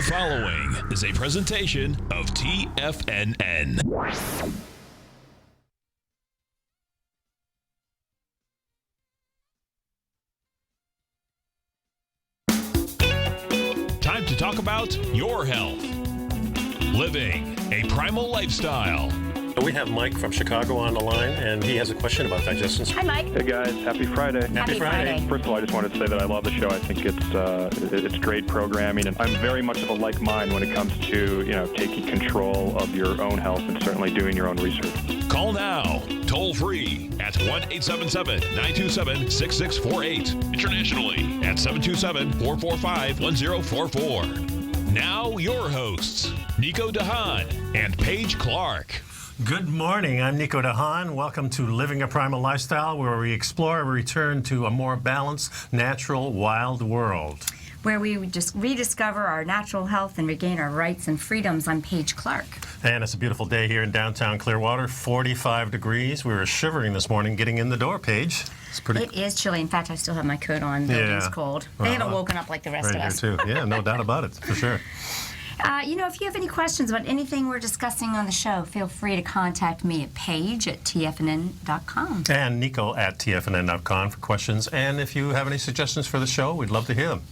The following is a presentation of TFNN. Time to talk about your health. Living a primal lifestyle. We have Mike from Chicago on the line, and he has a question about digestion. Hi, Mike. Hey, guys. Happy Friday. Happy Friday. First of all, I just wanted to say that I love the show. I think it's great programming, and I'm very much of a like mind when it comes to, taking control of your own health and certainly doing your own research. Call now, toll free at 1-877-927-6648. Internationally at 727-445-1044. Now your hosts, Nico Haan and Paige Clarke. Good morning. I'm Nico Haan. Welcome to Living a Primal Lifestyle, where we explore and return to a more balanced, natural, wild world. Where we just rediscover our natural health and regain our rights and freedoms. I'm Paige Clarke. And it's a beautiful day here in downtown Clearwater, 45 degrees. We were shivering this morning getting in the door, Paige. It is chilly. In fact, I still have my coat on. It's cold. They haven't woken up like the rest of us. Here too. Yeah, no doubt about it, for sure. If you have any questions about anything we're discussing on the show, feel free to contact me at paige@tfnn.com. And Nico at tfnn.com for questions. And if you have any suggestions for the show, we'd love to hear them.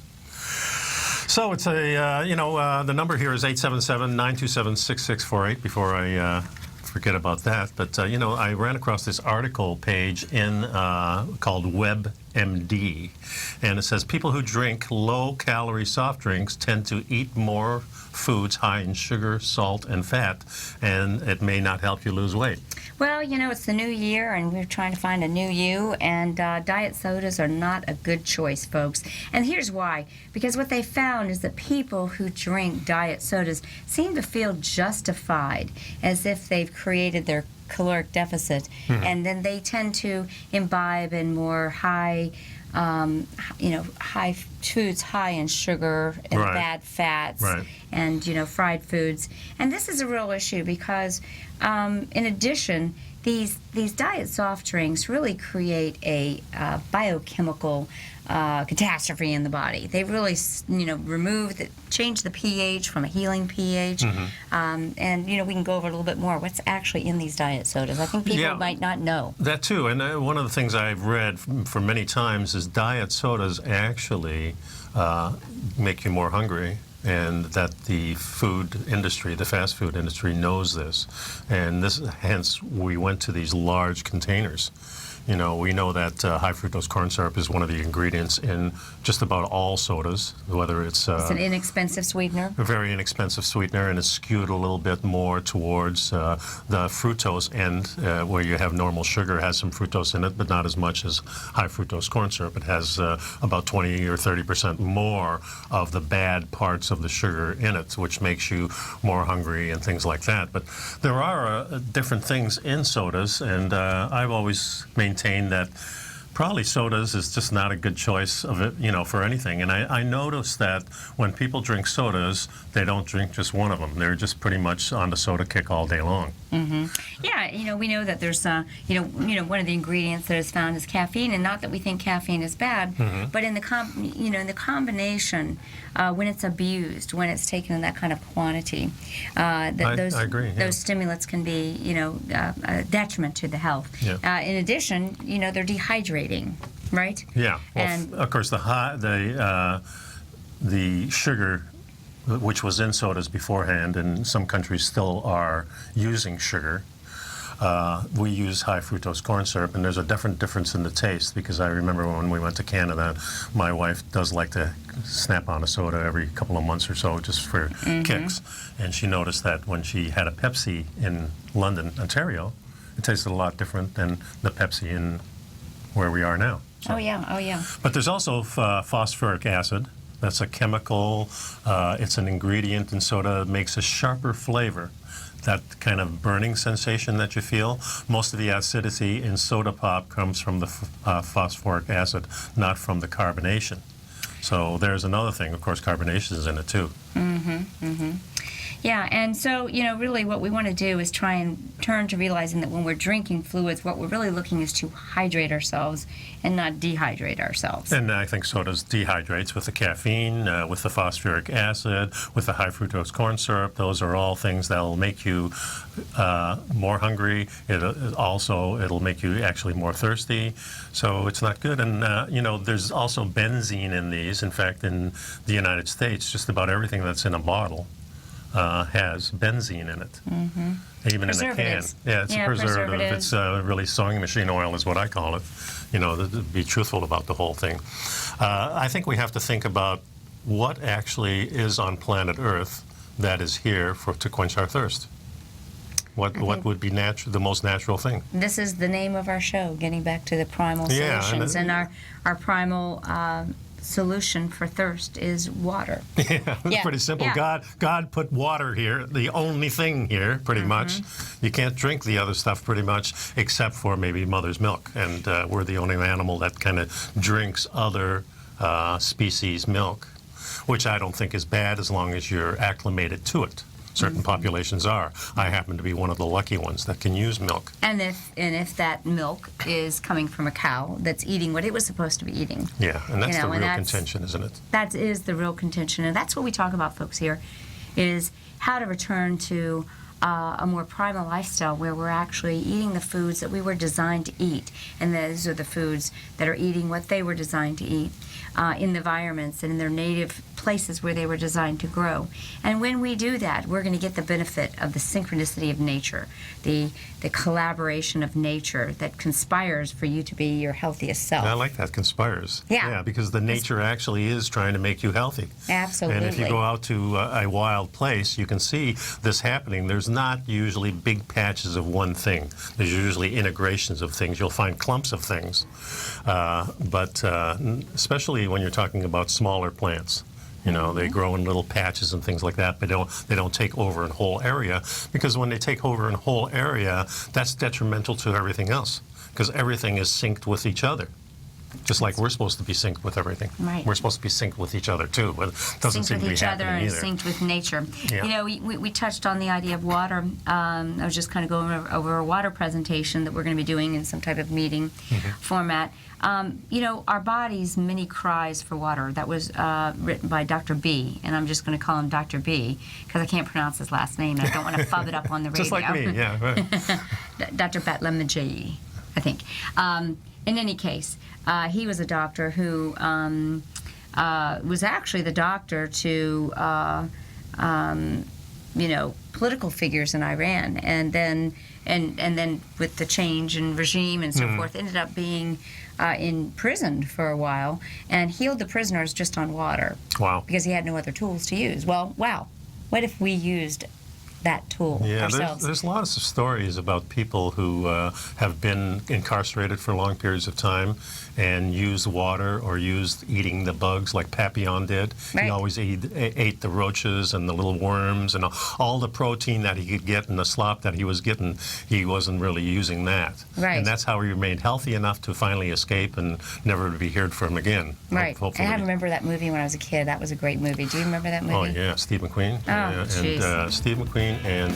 So it's the number here is 877-927-6648 before I forget about that. But, I ran across this article page called WebMD, and it says people who drink low-calorie soft drinks tend to eat more foods high in sugar, salt, and fat, and it may not help you lose weight. Well, it's the new year, and we're trying to find a new you, and diet sodas are not a good choice, folks. And here's why. Because what they found is that people who drink diet sodas seem to feel justified, as if they've created their caloric deficit, and then they tend to imbibe in more high foods high in sugar and bad fats and, fried foods. And this is a real issue because, in addition, these diet soft drinks really create a biochemical catastrophe in the body. They really, change the pH from a healing pH. And, we can go over a little bit more what's actually in these diet sodas. I think people might not know. That too. And one of the things I've read for many times is diet sodas actually make you more hungry, and that the food industry, the fast food industry, knows this. And hence we went to these large containers. We know that high fructose corn syrup is one of the ingredients in just about all sodas, whether it's an inexpensive sweetener. A very inexpensive sweetener, and it's skewed a little bit more towards the fructose end, where you have normal sugar, has some fructose in it, but not as much as high fructose corn syrup. It has about 20 or 30% more of the bad parts of the sugar in it, which makes you more hungry and things like that. But there are different things in sodas, and I've always maintained that probably sodas is just not a good choice of it, for anything. And I noticed that when people drink sodas, they don't drink just one of them. They're just pretty much on the soda kick all day long. Yeah, we know that there's, one of the ingredients that is found is caffeine, and not that we think caffeine is bad, but in the combination, when it's abused, when it's taken in that kind of quantity, I agree. Those stimulants can be, a detriment to the health. Yeah. In addition, they're dehydrating, right? Yeah. Well, and of course, the sugar, which was in sodas beforehand, and some countries still are using sugar. We use high fructose corn syrup, and there's a difference in the taste, because I remember when we went to Canada, my wife does like to snap on a soda every couple of months or so just for kicks, and she noticed that when she had a Pepsi in London, Ontario, it tasted a lot different than the Pepsi in where we are now. So. Oh yeah. But there's also phosphoric acid. That's a chemical. It's an ingredient in soda that makes a sharper flavor. That kind of burning sensation that you feel, most of the acidity in soda pop comes from the phosphoric acid, not from the carbonation. So there's another thing. Of course, carbonation is in it too. Yeah, and so, really what we want to do is try and turn to realizing that when we're drinking fluids, what we're really looking is to hydrate ourselves and not dehydrate ourselves. And I think so does dehydrates with the caffeine, with the phosphoric acid, with the high fructose corn syrup. Those are all things that will make you more hungry. It'll make you actually more thirsty. So it's not good. And, there's also benzene in these. In fact, in the United States, just about everything that's in a bottle has benzene in it, even in a can. Yeah, it's a preservative. It's really sewing machine oil is what I call it, to be truthful about the whole thing. I think we have to think about what actually is on planet Earth that is here to quench our thirst. What would be the most natural thing? This is the name of our show, getting back to the primal solutions. And our primal solution for thirst is water. Yeah, it's pretty simple. Yeah. God put water here, the only thing here, pretty much. You can't drink the other stuff pretty much, except for maybe mother's milk. And we're the only animal that kind of drinks other species' milk, which I don't think is bad as long as you're acclimated to it. Certain populations are. I happen to be one of the lucky ones that can use milk. And if that milk is coming from a cow that's eating what it was supposed to be eating. Yeah, and that's the real contention, isn't it? That is the real contention, and that's what we talk about, folks, here, is how to return to a more primal lifestyle where we're actually eating the foods that we were designed to eat, and those are the foods that are eating what they were designed to eat in the environments and in their native places where they were designed to grow. And when we do that, we're going to get the benefit of the synchronicity of nature, the collaboration of nature that conspires for you to be your healthiest self. I like that, conspires. Yeah, because the nature actually is trying to make you healthy. Absolutely. And if you go out to a wild place, you can see this happening. There's not usually big patches of one thing. There's usually integrations of things. You'll find clumps of things. But especially when you're talking about smaller plants. They grow in little patches and things like that, but they don't take over a whole area, because when they take over a whole area, that's detrimental to everything else, because everything is synced with each other. Just like we're supposed to be synced with everything. Right. We're supposed to be synced with each other too, but it doesn't seem to be happening either. Synced with nature. Yeah. We touched on the idea of water. I was just kind of going over a water presentation that we're going to be doing in some type of meeting format. Our body's many cries for water. That was written by Dr. B, and I'm just going to call him Dr. B because I can't pronounce his last name, and I don't want to fub it up on the radio. Just like me, yeah. Right. Dr. Batlamajai, I think. In any case, he was a doctor who was actually the doctor to, political figures in Iran, and then with the change in regime and so forth, ended up being imprisoned for a while and healed the prisoners just on water. Wow. Because he had no other tools to use. Well, wow. What if we used that tool ourselves? There's lots of stories about people who have been incarcerated for long periods of time and used water or used eating the bugs like Papillon did. Right. He always ate the roaches and the little worms and all the protein that he could get in the slop that he was getting. He wasn't really using that. Right. And that's how he remained healthy enough to finally escape and never to be heard from again. Right. Hopefully. I remember that movie when I was a kid. That was a great movie. Do you remember that movie? Oh, yeah. Steve McQueen. Oh, jeez. And Steve McQueen and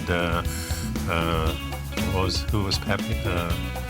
who was Pappy?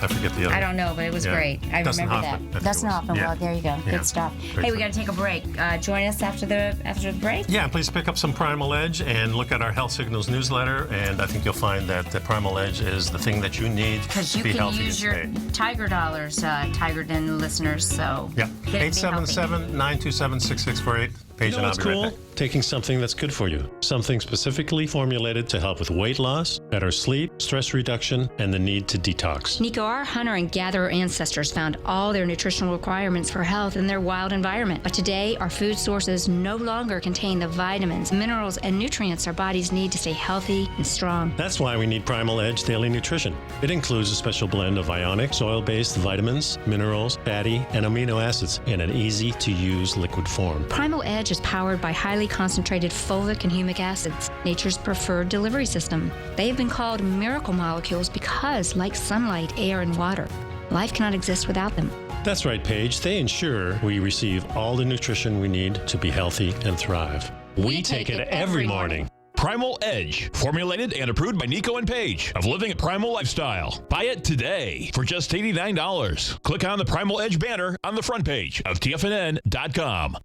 I forget the other. I don't know, but it was great. I Dustin remember Hoffman, that. Dustin Hoffman. Yeah. Well, there you go. Yeah. Good stuff. Great Hey, we got to take a break. Join us after the break. Yeah, please pick up some Primal Edge and look at our Health Signals newsletter, and I think you'll find that the Primal Edge is the thing that you need to be healthy. Because you can use your Tiger dollars, Tiger Den listeners. So yeah, 877-927-6648. Paige and I'll be right back. Taking something that's good for you. Something specifically formulated to help with weight loss, better sleep, stress reduction, and the need to detox. Nico, our hunter and gatherer ancestors found all their nutritional requirements for health in their wild environment. But today, our food sources no longer contain the vitamins, minerals, and nutrients our bodies need to stay healthy and strong. That's why we need Primal Edge Daily Nutrition. It includes a special blend of ionic, soil-based vitamins, minerals, fatty, and amino acids in an easy-to-use liquid form. Primal Edge is powered by highly concentrated fulvic and humic acids, nature's preferred delivery system. They have been called miracle molecules because, like sunlight, air, and water, life cannot exist without them. That's right, Paige. They ensure we receive all the nutrition we need to be healthy and thrive. We take it every morning. Primal Edge, formulated and approved by Nico and Paige of Living a Primal Lifestyle. Buy it today for just $89. Click on the Primal Edge banner on the front page of TFNN.com.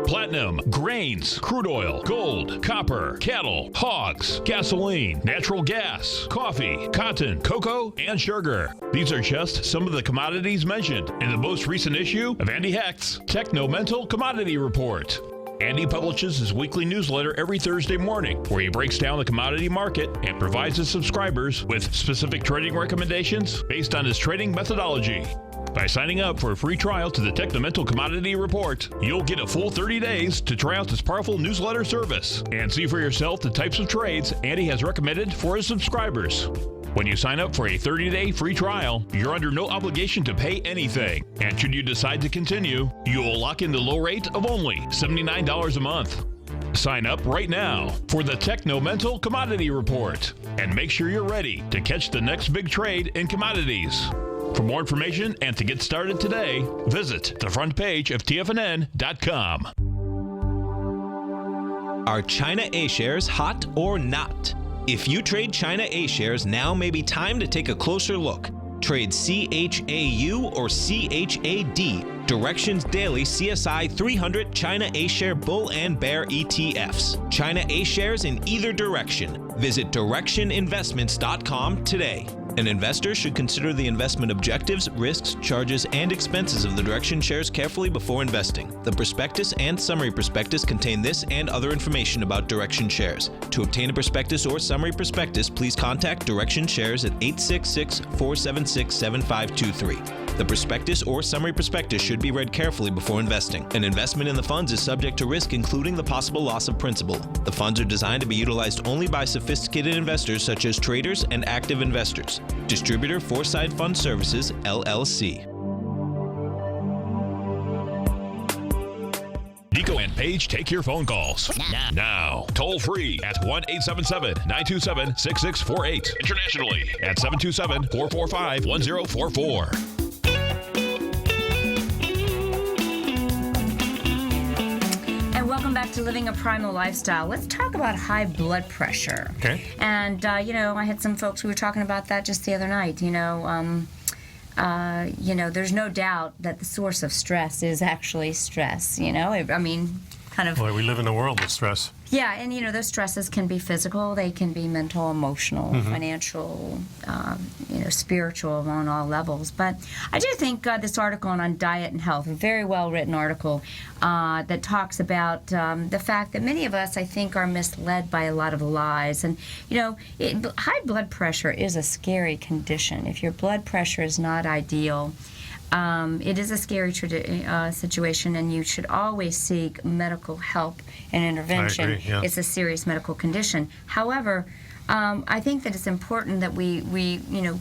Platinum, grains, crude oil, gold, copper, cattle, hogs, gasoline, natural gas, coffee, cotton, cocoa, and sugar. These are just some of the commodities mentioned in the most recent issue of Andy Hecht's Techno-Mental Commodity Report. Andy publishes his weekly newsletter every Thursday morning, where he breaks down the commodity market and provides his subscribers with specific trading recommendations based on his trading methodology. By signing up for a free trial to the Techno-Mental Commodity Report, you'll get a full 30 days to try out this powerful newsletter service and see for yourself the types of trades Andy has recommended for his subscribers. When you sign up for a 30-day free trial, you're under no obligation to pay anything. And should you decide to continue, you will lock in the low rate of only $79 a month. Sign up right now for the Techno-Mental Commodity Report and make sure you're ready to catch the next big trade in commodities. For more information and to get started today, visit the front page of TFNN.com. Are China A-shares hot or not? If you trade China A-shares, now may be time to take a closer look. Trade CHAU or CHAD, Directions Daily CSI 300 China A-share Bull and Bear ETFs. China A-shares in either direction. Visit directioninvestments.com today. An investor should consider the investment objectives, risks, charges, and expenses of the Direction shares carefully before investing. The prospectus and summary prospectus contain this and other information about Direction shares. To obtain a prospectus or summary prospectus, please contact Direction shares at 866-476-7523. The prospectus or summary prospectus should be read carefully before investing. An investment in the funds is subject to risk, including the possible loss of principal. The funds are designed to be utilized only by sophisticated investors such as traders and active investors. Distributor Foreside Fund Services, LLC. Nico and Paige take your phone calls now. Toll free at 1-877-927-6648. Internationally at 727-445-1044. Welcome back to Living a Primal Lifestyle. Let's talk about high blood pressure. Okay. And, I had some folks who were talking about that just the other night. There's no doubt that the source of stress is actually stress, Boy, we live in a world of stress. Yeah, and those stresses can be physical, they can be mental, emotional, financial, spiritual on all levels. But I do think this article on diet and health, a very well written article that talks about the fact that many of us, I think, are misled by a lot of lies. And high blood pressure is a scary condition. If your blood pressure is not ideal, it is a scary situation, and you should always seek medical help and intervention. I agree, yeah. It's a serious medical condition. However, I think that it's important that we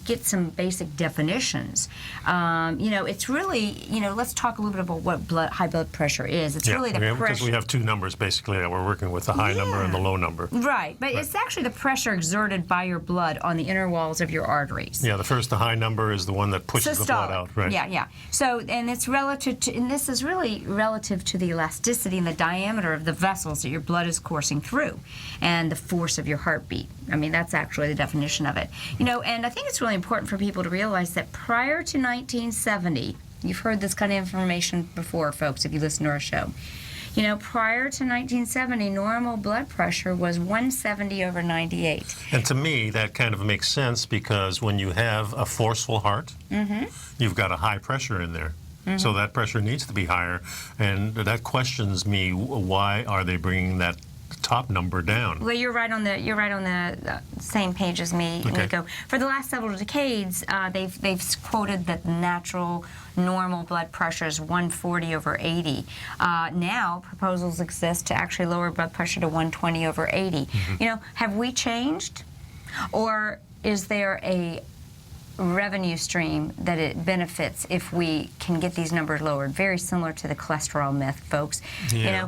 get some basic definitions. It's really, let's talk a little bit about what high blood pressure is. It's really the pressure. Because we have two numbers, basically, that we're working with, the high number and the low number. Right, but it's actually the pressure exerted by your blood on the inner walls of your arteries. Yeah, the high number is the one that pushes the blood out, right? Yeah. So, and it's relative to, and this is really relative to the elasticity and the diameter of the vessels that your blood is coursing through, and the force of your heartbeat. That's actually the definition of it. And I think it's really important for people to realize that prior to 1970, you've heard this kind of information before, folks, if you listen to our show. Prior to 1970, normal blood pressure was 170/98. And to me, that kind of makes sense because when you have a forceful heart, you've got a high pressure in there. So that pressure needs to be higher. And that questions me, why are they bringing that top number down? Well, you're right on the same page as me, Okay. Nico. For the last several decades, they've quoted that natural normal blood pressure is 140/80. Now proposals exist to actually lower blood pressure to 120/80. Have we changed, or is there a revenue stream that it benefits if we can get these numbers lowered? Very similar to the cholesterol myth, folks. Yeah.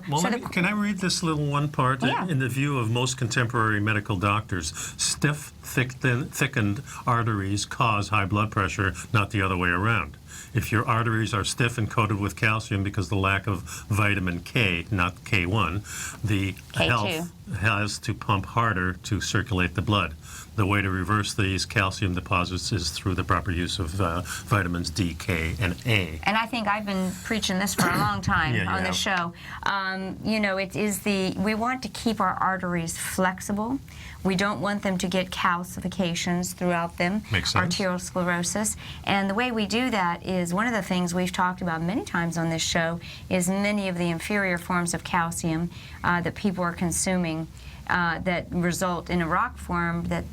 Can I read this little one part? Yeah. In the view of most contemporary medical doctors, stiff, thickened arteries cause high blood pressure, not the other way around. If your arteries are stiff and coated with calcium because of the lack of vitamin K, not K1, the K2. has to pump harder to circulate the blood. The way to reverse these calcium deposits is through the proper use of vitamins D, K, and A. And I think I've been preaching this for a long time on this show. You know, we want to keep our arteries flexible. We don't want them to get calcifications throughout them, Makes sense. arteriosclerosis. And the way we do that is, one of the things we've talked about many times on this show is many of the inferior forms of calcium that people are consuming that result in a rock form that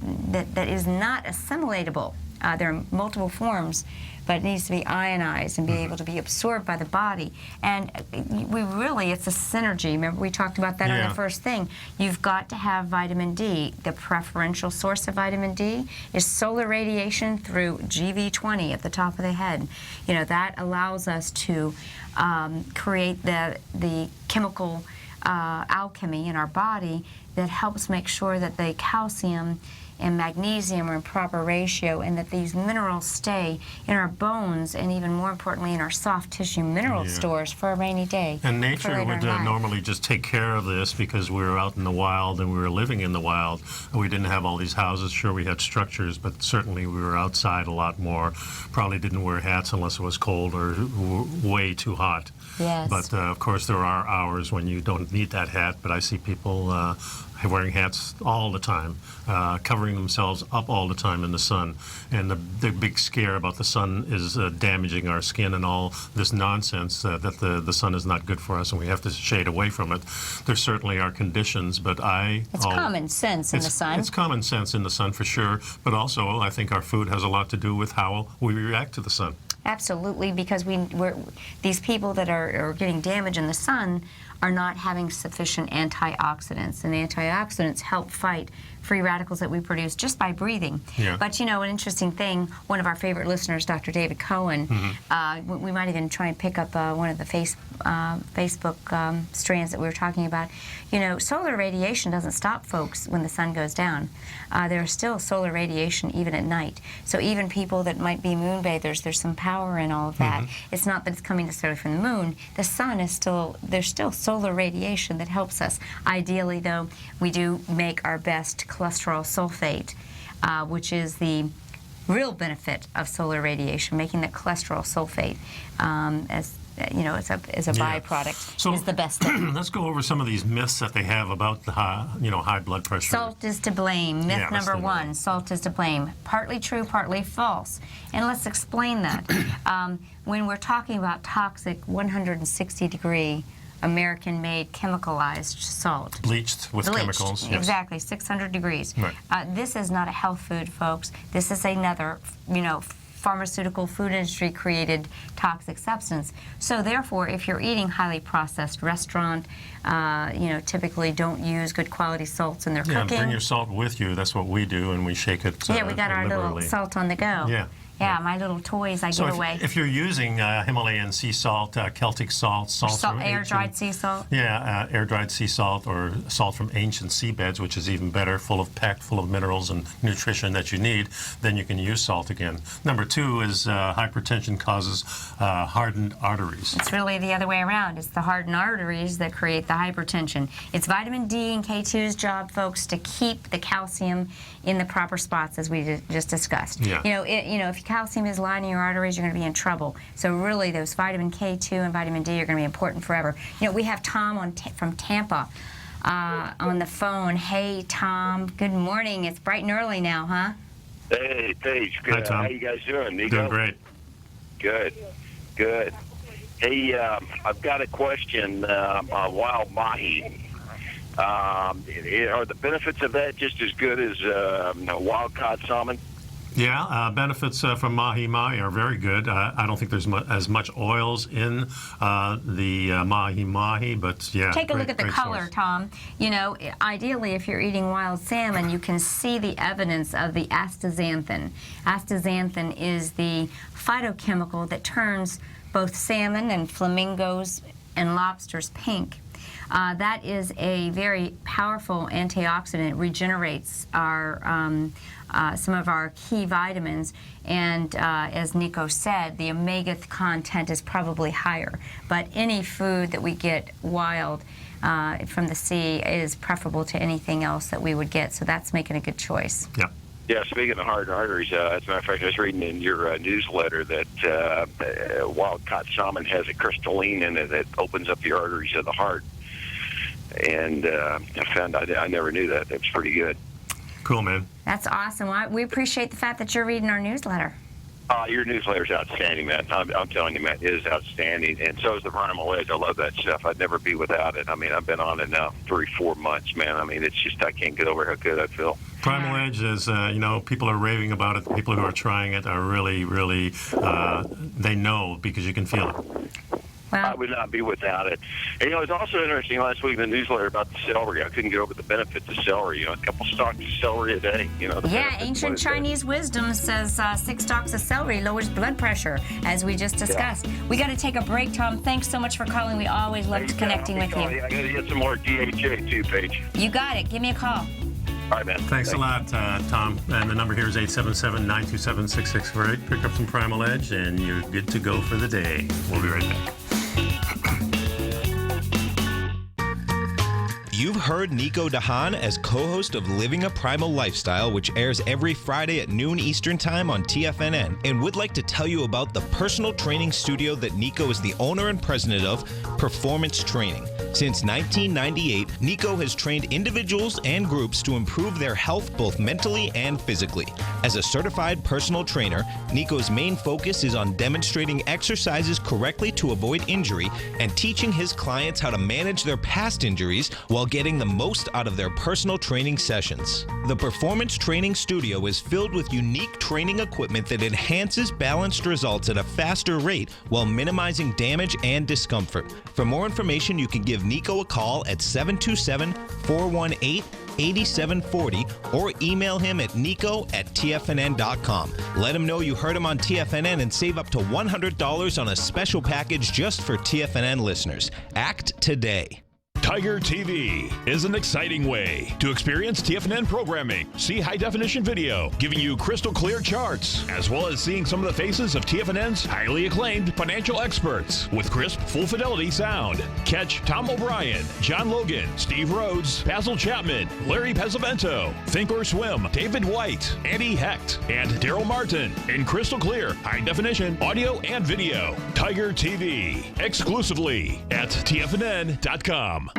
is not assimilatable. There are multiple forms, but it needs to be ionized and be able to be absorbed by the body. And it's a synergy. Remember, we talked about that on the first thing. You've got to have vitamin D. The preferential source of vitamin D is solar radiation through GV20 at the top of the head. You know, that allows us to create the chemical alchemy in our body that helps make sure that the calcium and magnesium are in proper ratio, and that these minerals stay in our bones, and even more importantly in our soft tissue mineral stores for a rainy day. And nature would normally just take care of this, because we were out in the wild and we were living in the wild. We didn't have all these houses. Sure, we had structures, but certainly we were outside a lot more. Probably didn't wear hats unless it was cold or way too hot. Yes. But of course there are hours when you don't need that hat, but I see people wearing hats all the time, covering themselves up all the time in the sun. And the big scare about the sun is damaging our skin and all this nonsense that the sun is not good for us and we have to shade away from it. There certainly are conditions, but It's common sense in the sun. It's common sense in the sun for sure, but also I think our food has a lot to do with how we react to the sun. Absolutely, because these people that are getting damage in the sun are not having sufficient antioxidants, and antioxidants help fight free radicals that we produce just by breathing. Yeah. But you know, an interesting thing, one of our favorite listeners, Dr. David Cohen, we might even try and pick up one of the Facebook strands that we were talking about. You know, solar radiation doesn't stop folks when the sun goes down. There's still solar radiation even at night. So even people that might be moon bathers, there's some power in all of that. It's not that it's coming necessarily from the moon. The sun is there's still solar radiation that helps us. Ideally, though, we do make our best cholesterol sulfate, which is the real benefit of solar radiation, making that cholesterol sulfate as a byproduct is the best thing. Let's go over some of these myths that they have about the high blood pressure. Salt is to blame. Myth number one, salt is to blame. Partly true, partly false. And let's explain that. When we're talking about toxic 160-degree American-made chemicalized salt. Bleached with chemicals. Yes. Exactly, 600 degrees. Right. This is not a health food, folks. This is another, pharmaceutical food industry created toxic substance. So therefore, if you're eating highly processed restaurant, typically don't use good quality salts in their cooking. Bring your salt with you. That's what we do, and we shake it we got our little salt on the go. Yeah, my little toys I give away. If you're using Himalayan sea salt, Celtic salt, air-dried sea salt. Yeah, air-dried sea salt, or salt from ancient seabeds, which is even better, packed full of minerals and nutrition that you need, then you can use salt again. Number two is hypertension causes hardened arteries. It's really the other way around. It's the hardened arteries that create the hypertension. It's vitamin D and K2's job, folks, to keep the calcium in the proper spots, as we just discussed. Yeah. If calcium is lining your arteries, you're going to be in trouble. So really, those vitamin K2 and vitamin D are going to be important forever. We have Tom from Tampa on the phone. Hey, Tom. Good morning. It's bright and early now, huh? Hey, Paige. Good. Hi, Tom. How you guys doing, Nico? Doing great. Good. Hey, I've got a question on wild mahi. Are the benefits of that just as good as wild-caught salmon? Yeah, benefits from mahi-mahi are very good. I don't think there's as much oils in the mahi-mahi, but yeah. Take a look at the color, source. Tom. Ideally, if you're eating wild salmon, you can see the evidence of the astaxanthin. Astaxanthin is the phytochemical that turns both salmon and flamingos and lobsters pink. That is a very powerful antioxidant. It regenerates our some of our key vitamins, and as Nico said, the omega content is probably higher. But any food that we get wild from the sea is preferable to anything else that we would get. So that's making a good choice. Yeah. Yeah, speaking of heart arteries, as a matter of fact, I was reading in your newsletter that wild-caught salmon has a crystalline in it that opens up the arteries of the heart. And I found I never knew that. That was pretty good. Cool, man. That's awesome. Well, we appreciate the fact that you're reading our newsletter. Your newsletter's outstanding, man. I'm telling you, man, it is outstanding. And so is the Primal Edge. I love that stuff. I'd never be without it. I mean, I've been on it now 3-4 months, man. I mean, it's just, I can't get over how good I feel. Primal Edge is, people are raving about it. The people who are trying it are really, really, they know because you can feel it. Well, I would not be without it. And, it's also interesting last week in the newsletter about the celery. I couldn't get over the benefits of celery. A couple stalks of celery a day. Yeah, ancient Chinese wisdom says 6 stalks of celery lowers blood pressure, as we just discussed. Yeah. We got to take a break, Tom. Thanks so much for calling. We always loved connecting with you. I got to get some more DHA too, Paige. You got it. Give me a call. All right, man. Thanks a lot, Tom. And the number here is 877-927-6648. Pick up some Primal Edge, and you're good to go for the day. We'll be right back. You've heard Nico Haan as co-host of Living a Primal Lifestyle, which airs every Friday at noon Eastern Time on TFNN, and would like to tell you about the personal training studio that Nico is the owner and president of, Performance Training. Since 1998, Nico has trained individuals and groups to improve their health both mentally and physically. As a certified personal trainer, Nico's main focus is on demonstrating exercises correctly to avoid injury and teaching his clients how to manage their past injuries while getting the most out of their personal training sessions. The Performance Training Studio is filled with unique training equipment that enhances balanced results at a faster rate while minimizing damage and discomfort. For more information, you can give Nico a call at 727-418-8740 or email him at nico@tfnn.com. Let him know you heard him on TFNN and save up to $100 on a special package just for TFNN listeners. Act today. Tiger TV is an exciting way to experience TFNN programming. See high-definition video, giving you crystal clear charts, as well as seeing some of the faces of TFNN's highly acclaimed financial experts with crisp, full-fidelity sound. Catch Tom O'Brien, John Logan, Steve Rhodes, Basil Chapman, Larry Pesavento, Think or Swim, David White, Andy Hecht, and Daryl Martin in crystal clear, high-definition audio and video. Tiger TV, exclusively at TFNN.com.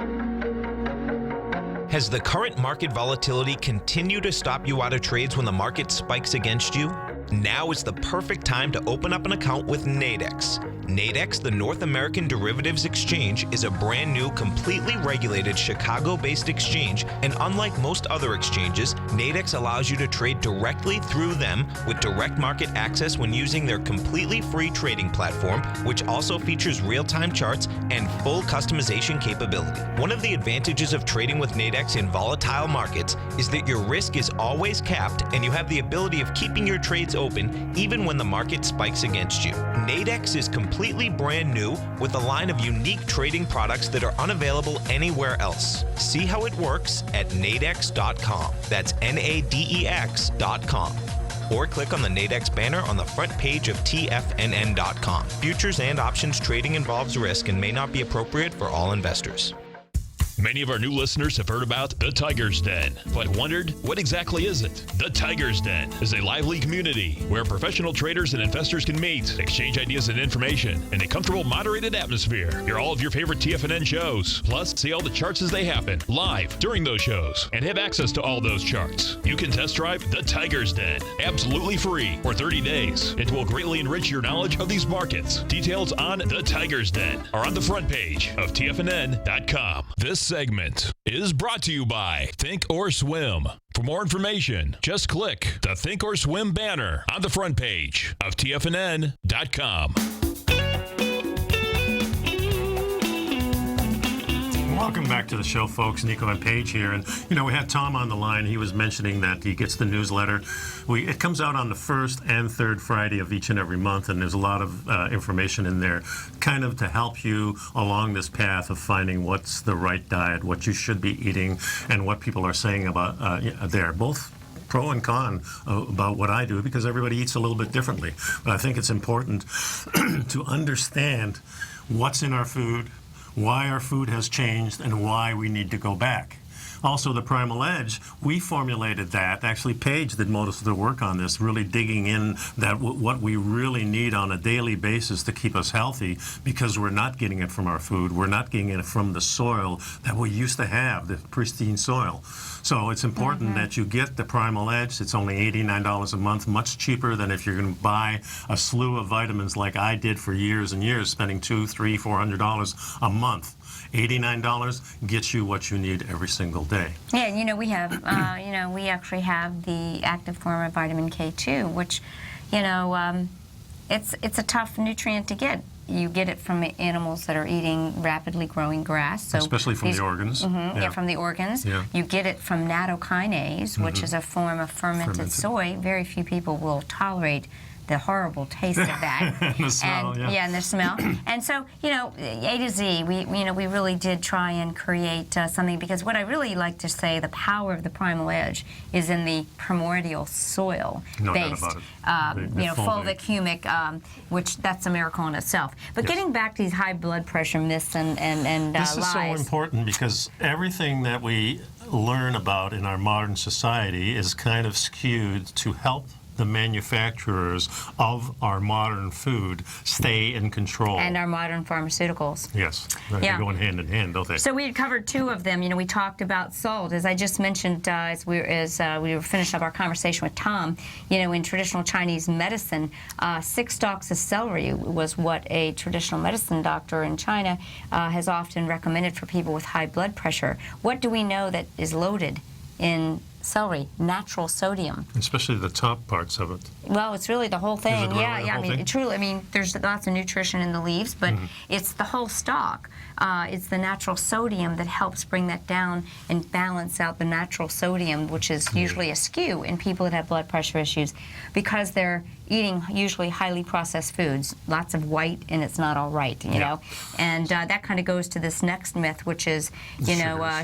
Has the current market volatility continued to stop you out of trades when the market spikes against you? Now is the perfect time to open up an account with Nadex. Nadex, the North American Derivatives Exchange, is a brand new, completely regulated Chicago-based exchange, and unlike most other exchanges, Nadex allows you to trade directly through them with direct market access when using their completely free trading platform, which also features real-time charts and full customization capability. One of the advantages of trading with Nadex in volatile markets is that your risk is always capped and you have the ability of keeping your trades open even when the market spikes against you. Nadex is completely brand new with a line of unique trading products that are unavailable anywhere else. See how it works at nadex.com. That's NADEX.com. Or click on the Nadex banner on the front page of TFNN.com. Futures and options trading involves risk and may not be appropriate for all investors. Many of our new listeners have heard about the Tiger's Den, but wondered, what exactly is it? The Tiger's Den is a lively community where professional traders and investors can meet, exchange ideas and information in a comfortable, moderated atmosphere. Hear all of your favorite TFNN shows, plus see all the charts as they happen live during those shows, and have access to all those charts. You can test drive the Tiger's Den absolutely free for 30 days. It will greatly enrich your knowledge of these markets. Details on the Tiger's Den are on the front page of TFNN.com. This segment is brought to you by Think or Swim. For more information, just click the Think or Swim banner on the front page of TFNN.com. Welcome back to the show, folks. Nico and Paige here. And, we had Tom on the line. He was mentioning that he gets the newsletter. It comes out on the first and third Friday of each and every month, and there's a lot of information in there kind of to help you along this path of finding what's the right diet, what you should be eating, and what people are saying about there. Both pro and con about what I do, because everybody eats a little bit differently. But I think it's important to understand what's in our food, why our food has changed, and why we need to go back. Also, the Primal Edge, we formulated that. Actually, Paige did most of the work on this, really digging in that what we really need on a daily basis to keep us healthy, because we're not getting it from our food. We're not getting it from the soil that we used to have, the pristine soil. So it's important that you get the Primal Edge. It's only $89 a month, much cheaper than if you're going to buy a slew of vitamins like I did for years and years, spending $200, $300, $400 a month. $89 gets you what you need every single day. Yeah, we have, we actually have the active form of vitamin K2, which, it's a tough nutrient to get. You get it from animals that are eating rapidly growing grass. So especially from the organs. From the organs. Yeah. You get it from nattokinase, which is a form of fermented soy. Very few people will tolerate the horrible taste of that. And the smell, and the smell. And so, A to Z, we really did try and create something, because what I really like to say, the power of the Primal Edge is in the primordial soil based, fulvic, humic, which that's a miracle in itself. But getting back to these high blood pressure myths and this is lies. so important, because everything that we learn about in our modern society is kind of skewed to help the manufacturers of our modern food stay in control. And our modern pharmaceuticals. Yes, they're going hand in hand, don't they? So we had covered two of them. We talked about salt, as I just mentioned, as we were finishing up our conversation with Tom. In traditional Chinese medicine, 6 stalks of celery was what a traditional medicine doctor in China has often recommended for people with high blood pressure. What do we know that is loaded in celery? Natural sodium. Especially the top parts of it. Well, it's really the whole thing. Is it really the whole thing? Truly, there's lots of nutrition in the leaves, but it's the whole stalk. It's the natural sodium that helps bring that down and balance out the natural sodium, which is usually askew in people that have blood pressure issues, because they're eating usually highly processed foods, lots of white, and it's not all right, you know. And that kind of goes to this next myth, which is,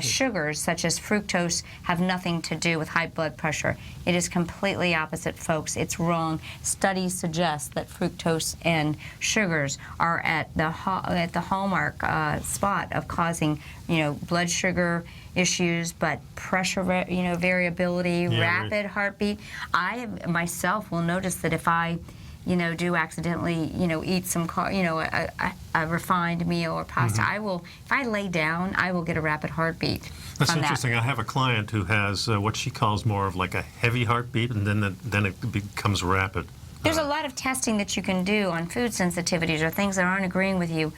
sugars such as fructose have nothing to do with high blood pressure. It is completely opposite, folks. It's wrong. Studies suggest that fructose and sugars are at the hallmark spot of causing, blood sugar issues, but pressure, variability, rapid heartbeat. I myself will notice that if I, do accidentally, eat some, a refined meal or pasta, I will, if I lay down, I will get a rapid heartbeat. That's interesting. I have a client who has what she calls more of like a heavy heartbeat, and then it becomes rapid. There's a lot of testing that you can do on food sensitivities or things that aren't agreeing with you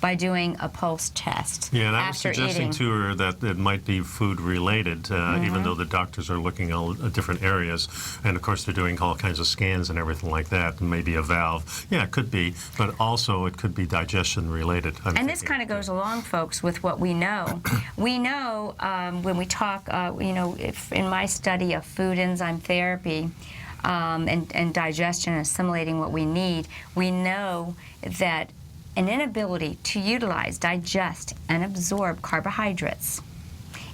by doing a pulse test. Yeah, and I was suggesting to her that it might be food related, even though the doctors are looking at different areas, and of course they're doing all kinds of scans and everything like that, and maybe a valve. Yeah, it could be, but also it could be digestion related. And this kind of goes along, folks, with what we know. We know when we talk, if in my study of food enzyme therapy, and digestion and assimilating what we need, we know that an inability to utilize, digest, and absorb carbohydrates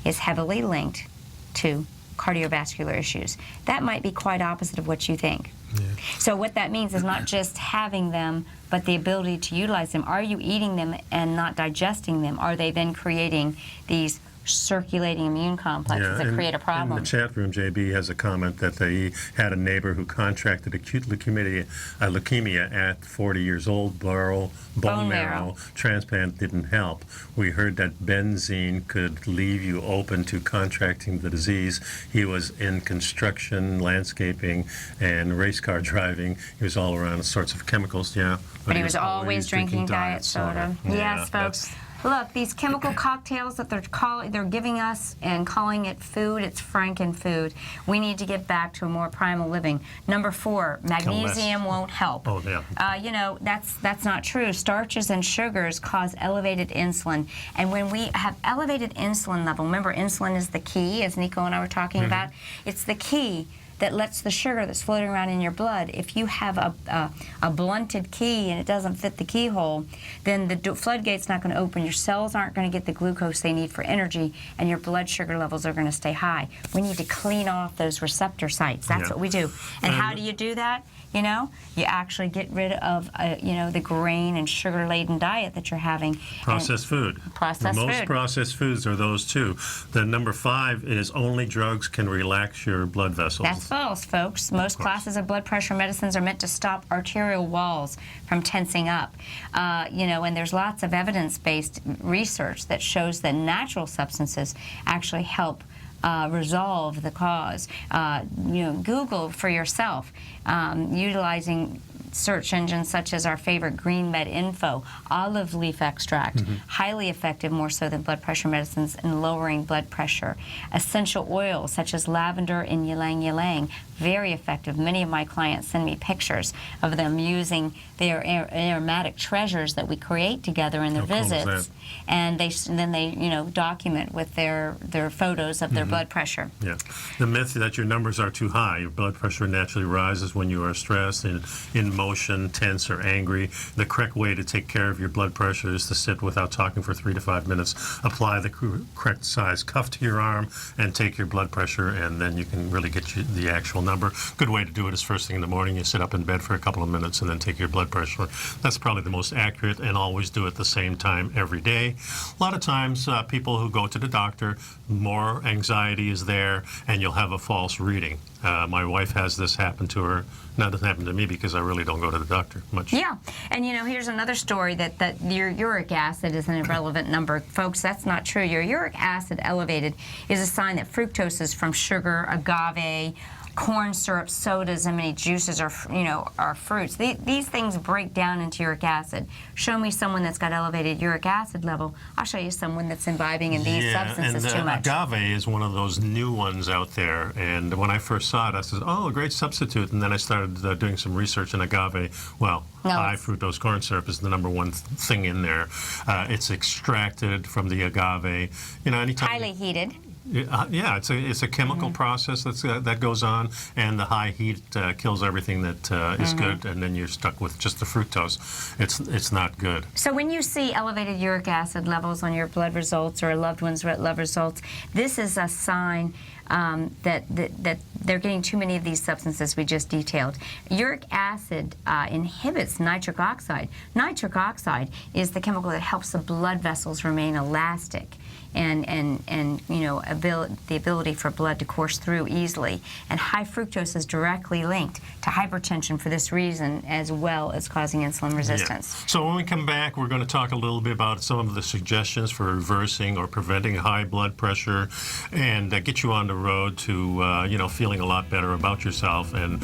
is heavily linked to cardiovascular issues. That might be quite opposite of what you think. Yeah. So what that means is not just having them, but the ability to utilize them. Are you eating them and not digesting them? Are they then creating these circulating immune complexes that create a problem? In the chat room, JB has a comment that he had a neighbor who contracted acute leukemia at 40 years old. Bone marrow transplant didn't help. We heard that benzene could leave you open to contracting the disease. He was in construction, landscaping, and race car driving. He was all around sorts of chemicals, But he was always drinking diet soda. Yes, folks. Look, these chemical cocktails that they're giving us and calling it food, it's frankenfood. We need to get back to a more primal living. Number 4, magnesium won't help. Oh, yeah. That's not true. Starches and sugars cause elevated insulin. And when we have elevated insulin level, remember insulin is the key, as Nico and I were talking about? It's the key that lets the sugar that's floating around in your blood, if you have a blunted key and it doesn't fit the keyhole, then the floodgate's not going to open. Your cells aren't going to get the glucose they need for energy, and your blood sugar levels are going to stay high. We need to clean off those receptor sites. That's what we do. And how do you do that? You know, you actually get rid of, the grain and sugar-laden diet that you're having. Processed food. Most processed foods are those two. The number 5 is only drugs can relax your blood vessels. That's false, folks. Most classes of blood pressure medicines are meant to stop arterial walls from tensing up. And there's lots of evidence-based research that shows that natural substances actually help resolve the cause. Google for yourself, utilizing search engines such as our favorite Green Med Info, olive leaf extract, highly effective, more so than blood pressure medicines, in lowering blood pressure. Essential oils such as lavender and ylang ylang, very effective. Many of my clients send me pictures of them using their aromatic treasures that we create together in their visits, and then they document with their photos of their blood pressure. Yeah, the myth that your numbers are too high. Your blood pressure naturally rises when you are stressed and in motion, tense, or angry. The correct way to take care of your blood pressure is to sit without talking for 3 to 5 minutes. Apply the correct size cuff to your arm and take your blood pressure, and then you can really get the actual number. Good way to do it is first thing in the morning. You sit up in bed for a couple of minutes and then take your blood pressure. That's probably the most accurate, and always do it at the same time every day. A lot of times people who go to the doctor, more anxiety is there, and you'll have a false reading. My wife has this happen to her. Now, it doesn't happen to me because I really don't go to the doctor much. Yeah, and here's another story that your uric acid is an irrelevant number. Folks, that's not true. Your uric acid elevated is a sign that fructose is from sugar, agave, corn syrup, sodas, and many juices are fruits. These things break down into uric acid. Show me someone that's got elevated uric acid level. I'll show you someone that's imbibing in these substances too much. Agave is one of those new ones out there, and when I first saw it, I said, oh, a great substitute, and then I started doing some research in agave. Well, high fructose corn syrup is the number one thing in there. It's extracted from the agave. Anytime highly heated. Yeah, it's a chemical process that goes on, and the high heat kills everything that is good, and then you're stuck with just the fructose. It's not good. So when you see elevated uric acid levels on your blood results or a loved one's blood results, this is a sign that they're getting too many of these substances we just detailed. Uric acid inhibits nitric oxide. Nitric oxide is the chemical that helps the blood vessels remain elastic and the ability for blood to course through easily. And high fructose is directly linked to hypertension for this reason, as well as causing insulin resistance. Yeah. So when we come back, we're going to talk a little bit about some of the suggestions for reversing or preventing high blood pressure, and get you on the road to feeling a lot better about yourself, and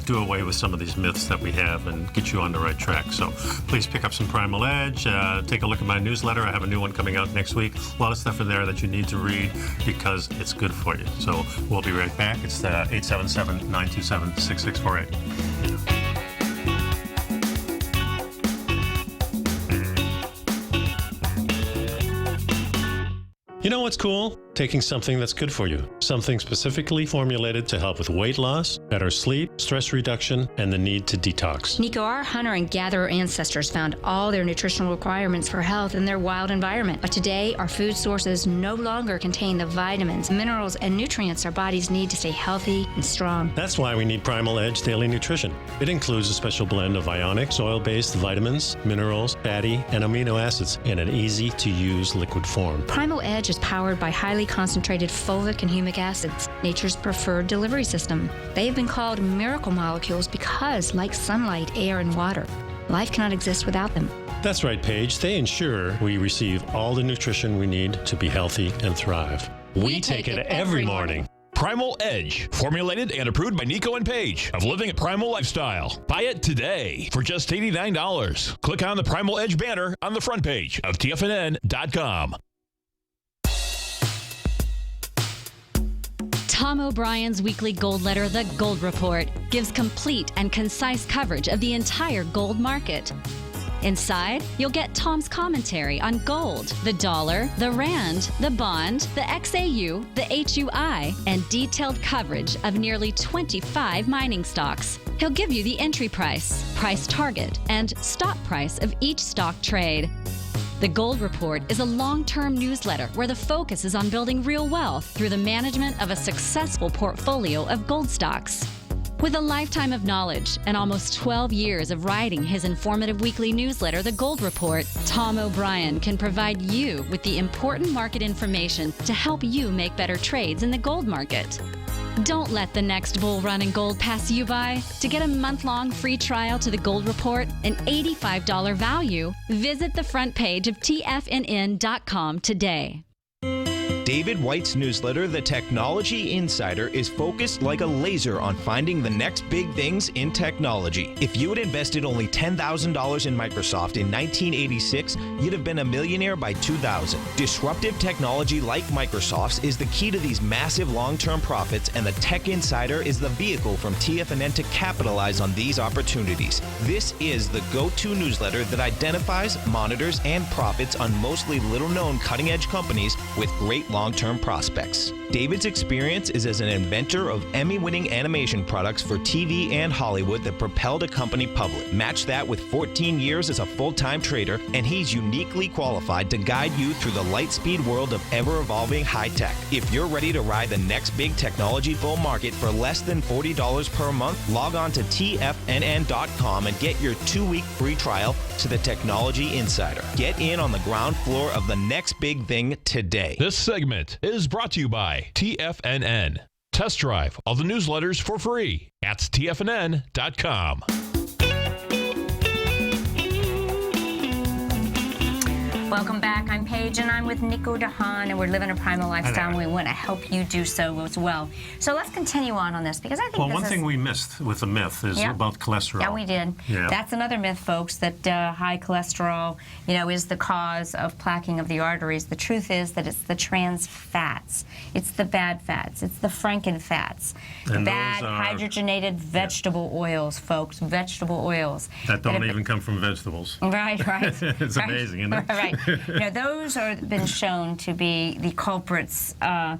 do away with some of these myths that we have and get you on the right track. So please pick up some Primal Edge. Take a look at my newsletter. I have a new one coming out next week. A lot of stuff in there that you need to read because it's good for you. So we'll be right back. It's 877-927-6648. You know what's cool? Taking something that's good for you. Something specifically formulated to help with weight loss, better sleep, stress reduction, and the need to detox. Nico, our hunter and gatherer ancestors found all their nutritional requirements for health in their wild environment. But today, our food sources no longer contain the vitamins, minerals, and nutrients our bodies need to stay healthy and strong. That's why we need Primal Edge Daily Nutrition. It includes a special blend of ionic, soil-based vitamins, minerals, fatty, and amino acids in an easy-to-use liquid form. Primal Edge is powered by highly concentrated fulvic and humic acids, nature's preferred delivery system. They have been called miracle molecules because, like sunlight, air, and water, life cannot exist without them. That's right, Paige. They ensure we receive all the nutrition we need to be healthy and thrive. We take it every morning. Primal Edge, formulated and approved by Nico and Paige of Living a Primal Lifestyle. Buy it today for just $89. Click on the Primal Edge banner on the front page of TFNN.com. Tom O'Brien's weekly gold letter, The Gold Report, gives complete and concise coverage of the entire gold market. Inside, you'll get Tom's commentary on gold, the dollar, the rand, the bond, the XAU, the HUI, and detailed coverage of nearly 25 mining stocks. He'll give you the entry price, price target, and stop price of each stock trade. The Gold Report is a long-term newsletter where the focus is on building real wealth through the management of a successful portfolio of gold stocks. With a lifetime of knowledge and almost 12 years of writing his informative weekly newsletter, The Gold Report, Tom O'Brien can provide you with the important market information to help you make better trades in the gold market. Don't let the next bull run in gold pass you by. To get a month-long free trial to The Gold Report, an $85 value, visit the front page of TFNN.com today. David White's newsletter, The Technology Insider, is focused like a laser on finding the next big things in technology. If you had invested only $10,000 in Microsoft in 1986, you'd have been a millionaire by 2000. Disruptive technology like Microsoft's is the key to these massive long-term profits, and the Tech Insider is the vehicle from TFNN to capitalize on these opportunities. This is the go-to newsletter that identifies, monitors, and profits on mostly little-known cutting-edge companies with great long-term prospects. David's experience is as an inventor of Emmy-winning animation products for TV and Hollywood that propelled a company public. Match that with 14 years as a full-time trader, and he's uniquely qualified to guide you through the light-speed world of ever-evolving high-tech. If you're ready to ride the next big technology bull market for less than $40 per month, log on to TFNN.com and get your 2-week free trial to the Technology Insider. Get in on the ground floor of the next big thing today. This segment is brought to you by TFNN. Test drive all the newsletters for free at TFNN.com. Welcome back. I'm Paige, and I'm with Nico Haan, and we're living a primal lifestyle, and we want to help you do so as well. So let's continue on this, because I think one thing we missed with the myth is about cholesterol. Yeah, we did. Yeah. That's another myth, folks, that high cholesterol, is the cause of plaquing of the arteries. The truth is that it's the trans fats. It's the bad fats. It's the Franken fats. And bad hydrogenated vegetable oils, folks. Vegetable oils. That don't even come from vegetables. Right. It's amazing, isn't it? Right. Those are been shown to be the culprits, the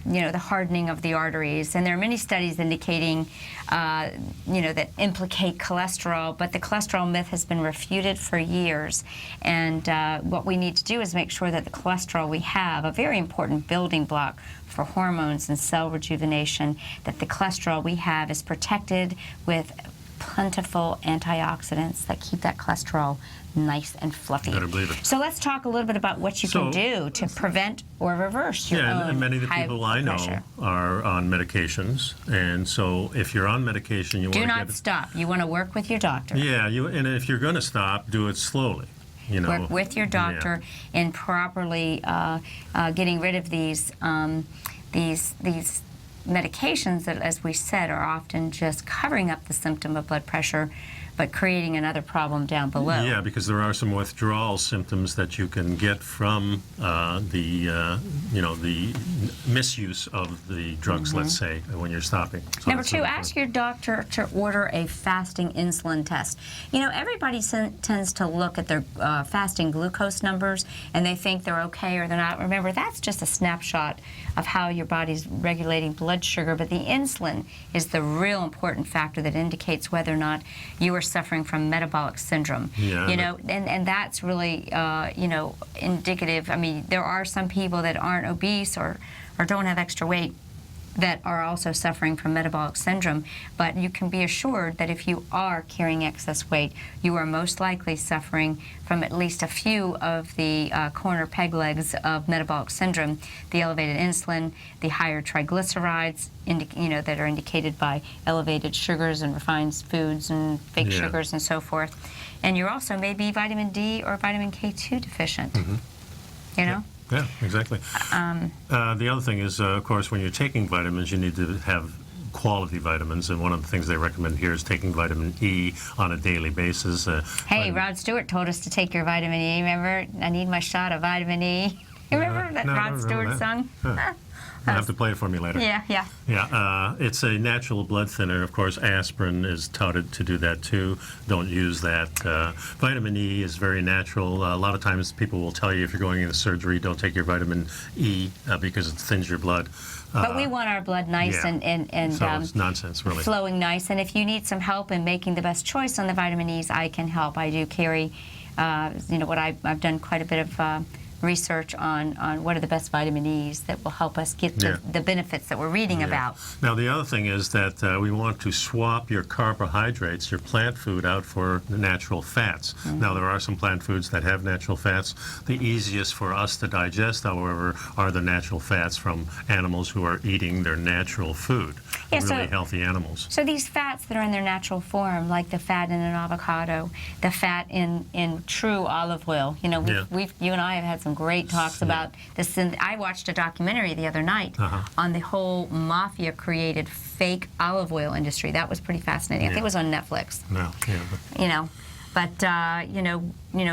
hardening of the arteries. And there are many studies indicating, that implicate cholesterol, but the cholesterol myth has been refuted for years. And what we need to do is make sure that the cholesterol we have, a very important building block for hormones and cell rejuvenation, that the cholesterol we have is protected with plentiful antioxidants that keep that cholesterol nice and fluffy. Better believe it. So let's talk a little bit about what you can do to prevent or reverse your own and many of the people I know are on medications, and so if you're on medication, you do not stop. You want to work with your doctor. Yeah, and if you're going to stop, do it slowly. Work with your doctor in properly getting rid of these medications that, as we said, are often just covering up the symptom of blood pressure, but creating another problem down below. Yeah, because there are some withdrawal symptoms that you can get from the misuse of the drugs, let's say, when you're stopping. So Number two, ask your doctor to order a fasting insulin test. Everybody tends to look at their fasting glucose numbers, and they think they're okay or they're not. Remember, that's just a snapshot of how your body's regulating blood sugar, but the insulin is the real important factor that indicates whether or not you are suffering from metabolic syndrome. And that's really indicative. I mean, there are some people that aren't obese or don't have extra weight that are also suffering from metabolic syndrome, but you can be assured that if you are carrying excess weight, you are most likely suffering from at least a few of the corner peg legs of metabolic syndrome: the elevated insulin, the higher triglycerides, that are indicated by elevated sugars and refined foods and fake sugars and so forth. And you're also maybe vitamin D or vitamin K2 deficient. Yeah, exactly. The other thing is, of course, when you're taking vitamins, you need to have quality vitamins, and one of the things they recommend here is taking vitamin E on a daily basis. Hey, Rod Stewart told us to take your vitamin E. Remember? I need my shot of vitamin E. Remember that Rod Stewart song? Huh. You'll have to play it for me later. Yeah. Yeah, it's a natural blood thinner. Of course, aspirin is touted to do that too. Don't use that. Vitamin E is very natural. A lot of times people will tell you if you're going into surgery, don't take your vitamin E because it thins your blood. But we want our blood nice and so it's nonsense, really. Flowing nice. And if you need some help in making the best choice on the vitamin E's, I can help. I do carry, what I've done quite a bit of research on what are the best vitamin E's that will help us get the benefits that we're reading about. Now, the other thing is that we want to swap your carbohydrates, your plant food, out for the natural fats. Now, there are some plant foods that have natural fats. The easiest for us to digest, however, are the natural fats from animals who are eating their natural food. Really healthy animals. So these fats that are in their natural form, like the fat in an avocado, the fat in true olive oil. You and I have had some great talks about this. And I watched a documentary the other night on the whole mafia-created fake olive oil industry. That was pretty fascinating. I think it was on Netflix.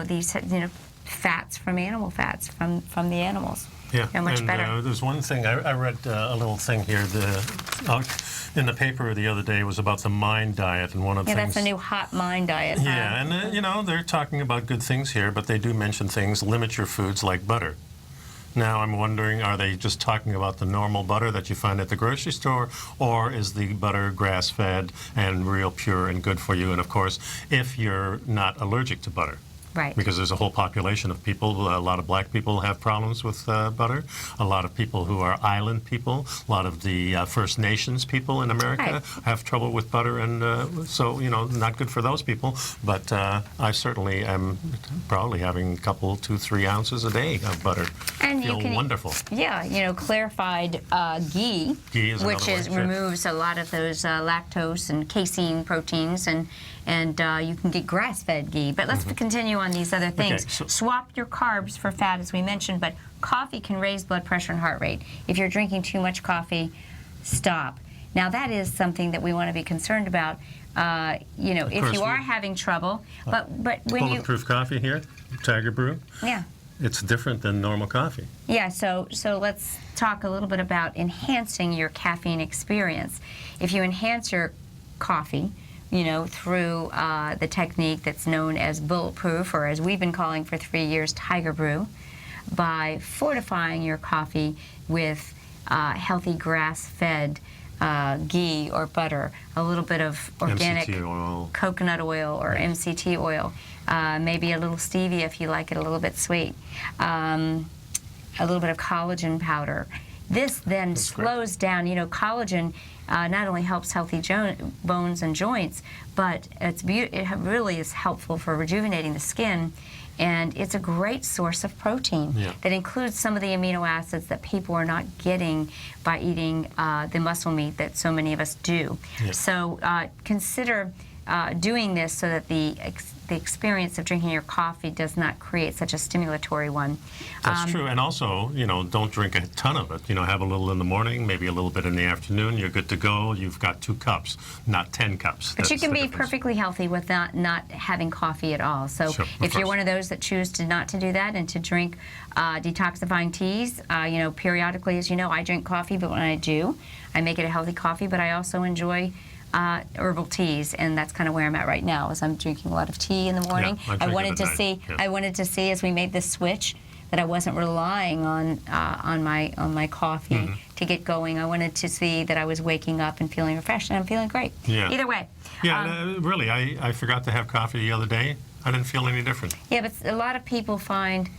These fats from animal fats from the animals. Yeah, they're much better. There's one thing, I read a little thing here in the paper the other day was about the Mind diet, and one of the things... that's a new hot Mind diet. Yeah, and they're talking about good things here, but they do mention things, limit your foods like butter. Now, I'm wondering, are they just talking about the normal butter that you find at the grocery store, or is the butter grass-fed and real pure and good for you? And, of course, if you're not allergic to butter. Right. Because there's a whole population of people, a lot of black people have problems with butter, a lot of people who are island people, a lot of the First Nations people in America have trouble with butter, and so, not good for those people. But I certainly am probably having a couple, 2-3 ounces a day of butter. And feel wonderful. Yeah, clarified ghee, which removes a lot of those lactose and casein proteins, and you can get grass-fed ghee. But let's continue on these other things. Okay, swap your carbs for fat, as we mentioned, but coffee can raise blood pressure and heart rate. If you're drinking too much coffee, stop. Now, that is something that we want to be concerned about. If you are having trouble, but when bulletproof coffee here, Tiger Brew. Yeah. It's different than normal coffee. Yeah, so let's talk a little bit about enhancing your caffeine experience. If you enhance your coffee, through the technique that's known as bulletproof, or as we've been calling for 3 years, Tiger Brew, by fortifying your coffee with healthy grass-fed ghee or butter, a little bit of organic coconut oil or MCT oil, maybe a little stevia if you like it a little bit sweet, a little bit of collagen powder. This then slows down. Collagen not only helps healthy bones and joints, but it really is helpful for rejuvenating the skin, and it's a great source of protein that includes some of the amino acids that people are not getting by eating the muscle meat that so many of us do. So consider doing this so that the experience of drinking your coffee does not create such a stimulatory one. That's true, and also, don't drink a ton of it. Have a little in the morning, maybe a little bit in the afternoon. You're good to go. You've got 2 cups, not 10 cups. But you can be perfectly healthy with not having coffee at all. So if you're one of those that choose not to do that and to drink detoxifying teas, periodically, as you know, I drink coffee, but when I do, I make it a healthy coffee, but I also enjoy herbal teas, and that's kind of where I'm at right now, as I'm drinking a lot of tea in the morning. I wanted to see as we made this switch that I wasn't relying on my coffee to get going. I wanted to see that I was waking up and feeling refreshed, and I'm feeling great. Either way. Really, I forgot to have coffee the other day. I didn't feel any different. Yeah, but a lot of people find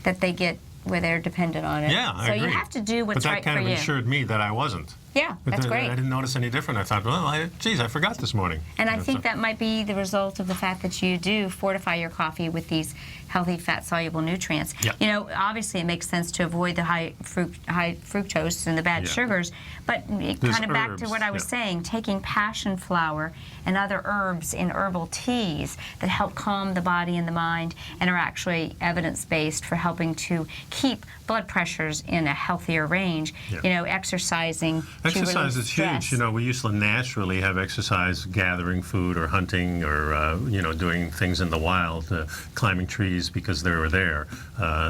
that they get where they're dependent on it. Yeah, I agree. So you have to do what's right for you. But that kind of assured me that I wasn't. Yeah, But that's great. I didn't notice any different. I thought, well, I forgot this morning. And I think that might be the result of the fact that you do fortify your coffee with these healthy fat-soluble nutrients. Yep. You know, obviously it makes sense to avoid the high fructose and the bad sugars, but kind of back to what I was saying, taking passion flower and other herbs in herbal teas that help calm the body and the mind and are actually evidence-based for helping to keep blood pressures in a healthier range. Yeah. You know, exercising. Exercise is huge. You know, we used to naturally have exercise gathering food or hunting or, doing things in the wild, climbing trees because they were there.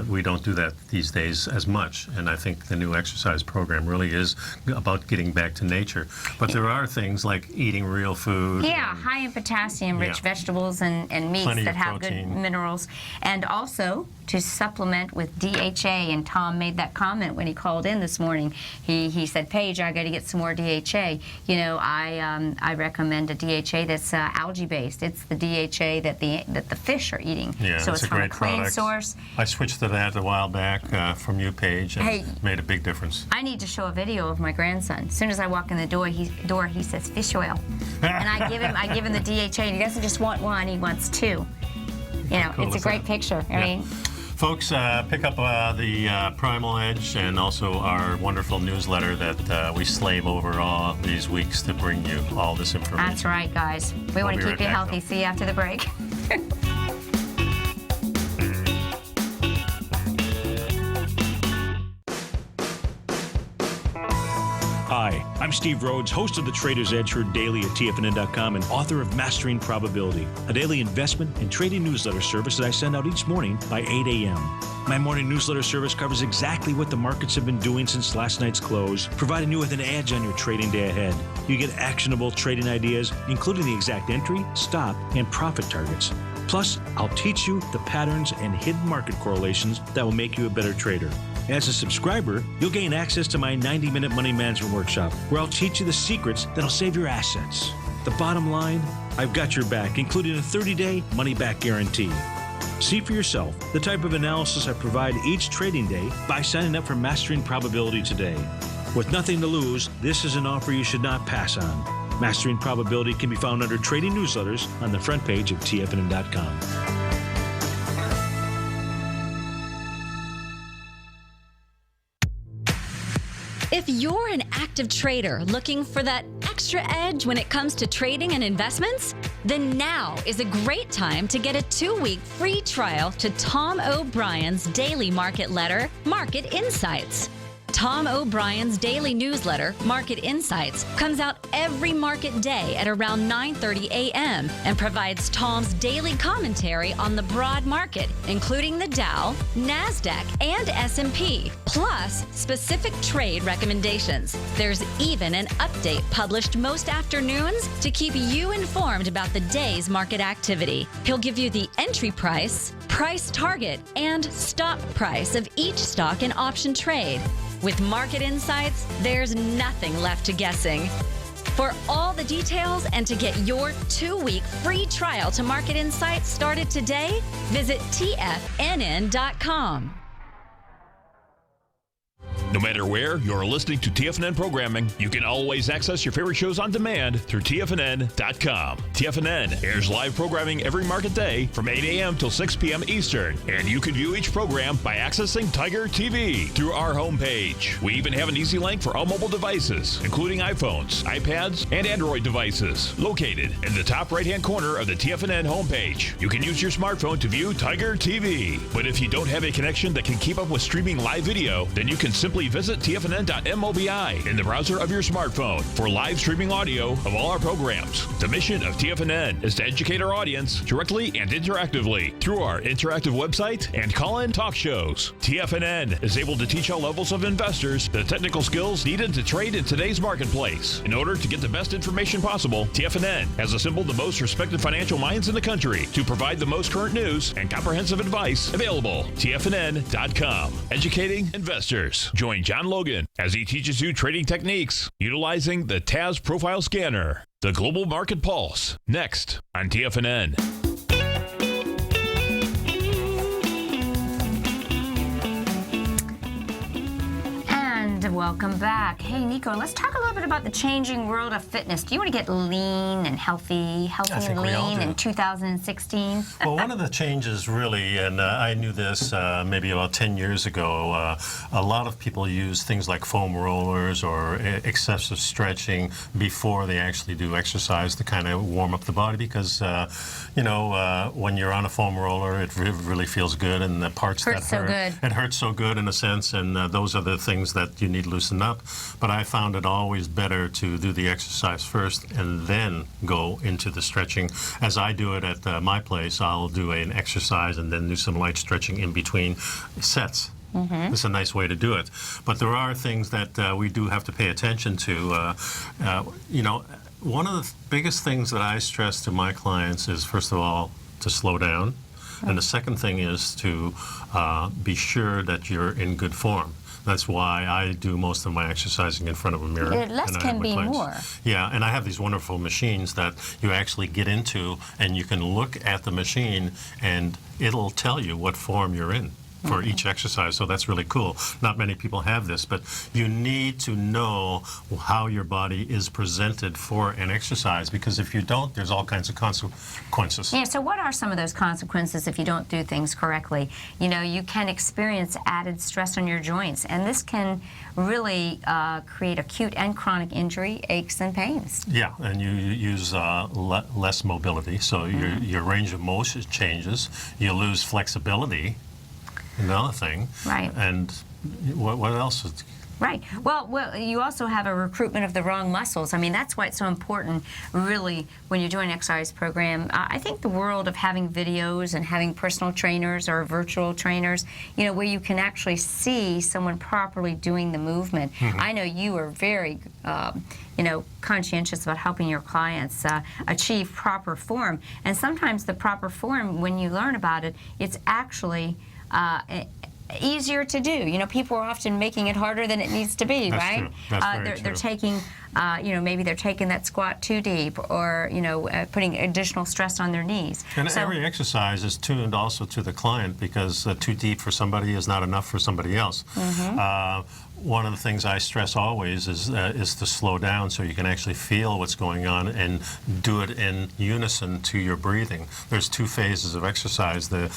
We don't do that these days as much. And I think the new exercise program really is about getting back to nature. But there are things like eating real food. Yeah, high in potassium-rich vegetables and meats that have good minerals. And also to supplement with DHA. And Tom made that comment when he called in this morning. He said, Paige, I got to get some more DHA. You know, I recommend a DHA that's algae-based. It's the DHA that the fish are eating. Yeah, so it's from a clean source. I switched to that a while back from you, Paige, and it made a big difference. I need to show a video of my grandson. As soon as I walk in the door, he says fish oil, and I give him the DHA. And he doesn't just want one; he wants two. You know, cool it's a great picture. I mean. Folks, pick up the Primal Edge and also our wonderful newsletter that we slave over all these weeks to bring you all this information. That's right, guys. We want to keep you healthy. See you after the break. Hi, I'm Steve Rhodes, host of the Trader's Edge, heard daily at TFNN.com and author of Mastering Probability, a daily investment and trading newsletter service that I send out each morning by 8 a.m. My morning newsletter service covers exactly what the markets have been doing since last night's close, providing you with an edge on your trading day ahead. You get actionable trading ideas, including the exact entry, stop, and profit targets. Plus, I'll teach you the patterns and hidden market correlations that will make you a better trader. As a subscriber, you'll gain access to my 90-minute money management workshop, where I'll teach you the secrets that'll save your assets. The bottom line, I've got your back, including a 30-day money-back guarantee. See for yourself the type of analysis I provide each trading day by signing up for Mastering Probability today. With nothing to lose, this is an offer you should not pass on. Mastering Probability can be found under Trading Newsletters on the front page of TFNN.com. If you're an active trader looking for that extra edge when it comes to trading and investments, then now is a great time to get a 2-week free trial to Tom O'Brien's daily market letter, Market Insights. Tom O'Brien's daily newsletter, Market Insights, comes out every market day at around 9:30 a.m. and provides Tom's daily commentary on the broad market, including the Dow, NASDAQ, and S&P, plus specific trade recommendations. There's even an update published most afternoons to keep you informed about the day's market activity. He'll give you the entry price, price target, and stop price of each stock and option trade. With Market Insights, there's nothing left to guessing. For all the details and to get your 2-week free trial to Market Insights started today, visit TFNN.com. No matter where you're listening to TFNN programming, you can always access your favorite shows on demand through TFNN.com. TFNN airs live programming every market day from 8 a.m. till 6 p.m. Eastern, and you can view each program by accessing Tiger TV through our homepage. We even have an easy link for all mobile devices, including iPhones, iPads, and Android devices, located in the top right-hand corner of the TFNN homepage. You can use your smartphone to view Tiger TV. But if you don't have a connection that can keep up with streaming live video, then you can simply visit TFNN.mobi in the browser of your smartphone for live streaming audio of all our programs. The mission of TFNN is to educate our audience directly and interactively through our interactive website and call-in talk shows. TFNN is able to teach all levels of investors the technical skills needed to trade in today's marketplace. In order to get the best information possible, TFNN has assembled the most respected financial minds in the country to provide the most current news and comprehensive advice available. TFNN.com, educating investors. Join John Logan as he teaches you trading techniques utilizing the TAS Profile Scanner. The Global Market Pulse, next on TFNN. And welcome back. Hey, Nico, let's talk a little bit about the changing world of fitness. Do you want to get lean and healthy and lean in 2016? Well, one of the changes really, and I knew this maybe about 10 years ago, a lot of people use things like foam rollers or excessive stretching before they actually do exercise to kind of warm up the body because, when you're on a foam roller, it really feels good, and the parts that hurt, it hurts so good in a sense, and those are the things that you need to loosen up. But I found it always better to do the exercise first and then go into the stretching. As I do it at my place, I'll do an exercise and then do some light stretching in between sets. It's a nice way to do it. But there are things that we do have to pay attention to. One of the biggest things that I stress to my clients is, first of all, to slow down. And the second thing is to be sure that you're in good form. That's why I do most of my exercising in front of a mirror. Less can be more. Yeah, and I have these wonderful machines that you actually get into, and you can look at the machine, and it'll tell you what form you're in for each exercise, so that's really cool. Not many people have this, but you need to know how your body is presented for an exercise, because if you don't, there's all kinds of consequences. Yeah, so what are some of those consequences if you don't do things correctly? You can experience added stress on your joints, and this can really create acute and chronic injury, aches, and pains. Yeah, and you use less mobility, so your range of motion changes. You lose flexibility. Another thing. Right. And what else? Right. Well, you also have a recruitment of the wrong muscles. I mean, that's why it's so important, really, when you're doing an exercise program. I think the world of having videos and having personal trainers or virtual trainers, where you can actually see someone properly doing the movement. I know you are very, conscientious about helping your clients achieve proper form. And sometimes the proper form, when you learn about it, it's actually easier to do. People are often making it harder than it needs to be, That's right? True. That's very they're taking, maybe they're taking that squat too deep, or putting additional stress on their knees. And every exercise is tuned also to the client, because too deep for somebody is not enough for somebody else. One of the things I stress always is to slow down so you can actually feel what's going on and do it in unison to your breathing. There's two phases of exercise. The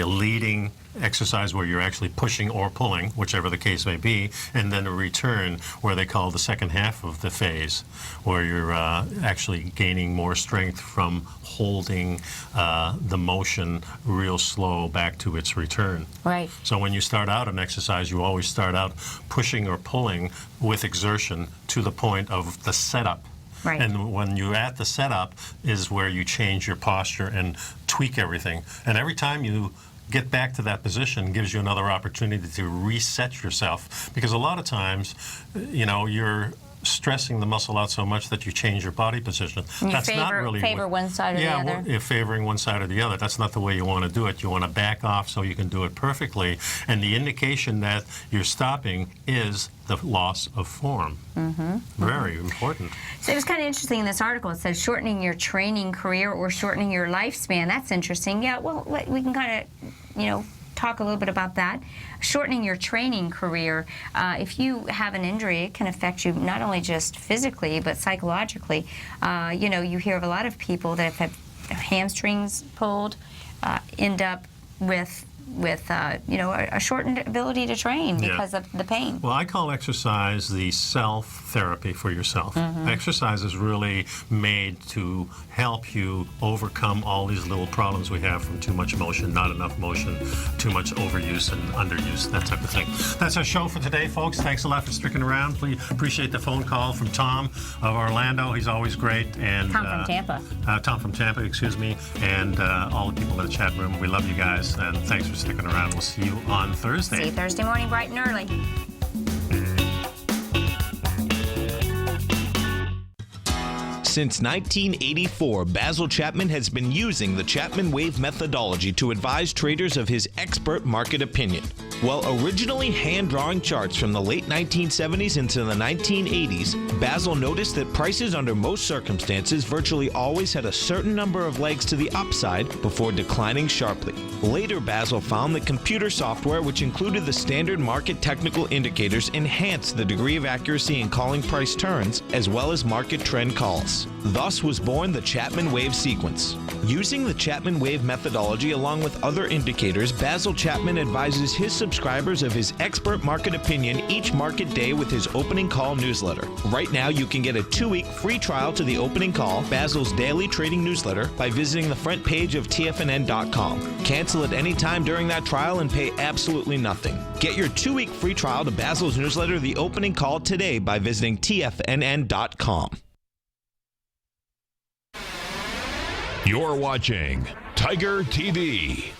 leading exercise, where you're actually pushing or pulling, whichever the case may be, and then a return, where they call the second half of the phase, where you're actually gaining more strength from holding the motion real slow back to its return. Right. So when you start out an exercise, you always start out pushing or pulling with exertion to the point of the setup. Right. And when you're at the setup is where you change your posture and tweak everything. And every time you get back to that position gives you another opportunity to reset yourself, because a lot of times, you're stressing the muscle out so much that you change your body position. That's not really one side or the other. Yeah, you're favoring one side or the other. That's not the way you want to do it. You want to back off so you can do it perfectly. And the indication that you're stopping is the loss of form. Very important. So it was kind of interesting in this article. It says shortening your training career or shortening your lifespan. That's interesting. Yeah, well, we can kind of, talk a little bit about that. Shortening your training career, if you have an injury, it can affect you not only just physically, but psychologically. You hear of a lot of people that have had hamstrings pulled, end up with a shortened ability to train because of the pain. Well, I call exercise the self-therapy for yourself. Exercise is really made to help you overcome all these little problems we have from too much motion, not enough motion, too much overuse and underuse, that type of thing. That's our show for today, folks. Thanks a lot for sticking around. Please appreciate the phone call from Tom of Orlando. He's always great. And Tom from Tampa. Tom from Tampa, excuse me. And all the people in the chat room. We love you guys, and thanks for sticking around. We'll see you on Thursday. See you Thursday morning, bright and early. Since 1984, Basil Chapman has been using the Chapman Wave methodology to advise traders of his expert market opinion. While originally hand-drawing charts from the late 1970s into the 1980s, Basil noticed that prices under most circumstances virtually always had a certain number of legs to the upside before declining sharply. Later, Basil found that computer software, which included the standard market technical indicators, enhanced the degree of accuracy in calling price turns, as well as market trend calls. Thus was born the Chapman wave sequence. Using the Chapman wave methodology along with other indicators, Basil Chapman advises his subscribers of his expert market opinion each market day with his opening call newsletter. Right now, you can get a 2-week free trial to the opening call, Basil's daily trading newsletter, by visiting the front page of TFNN.com. Cancel at any time during that trial and pay absolutely nothing. Get your 2-week free trial to Basil's newsletter, The Opening Call, today by visiting TFNN.com. You're watching Tiger TV.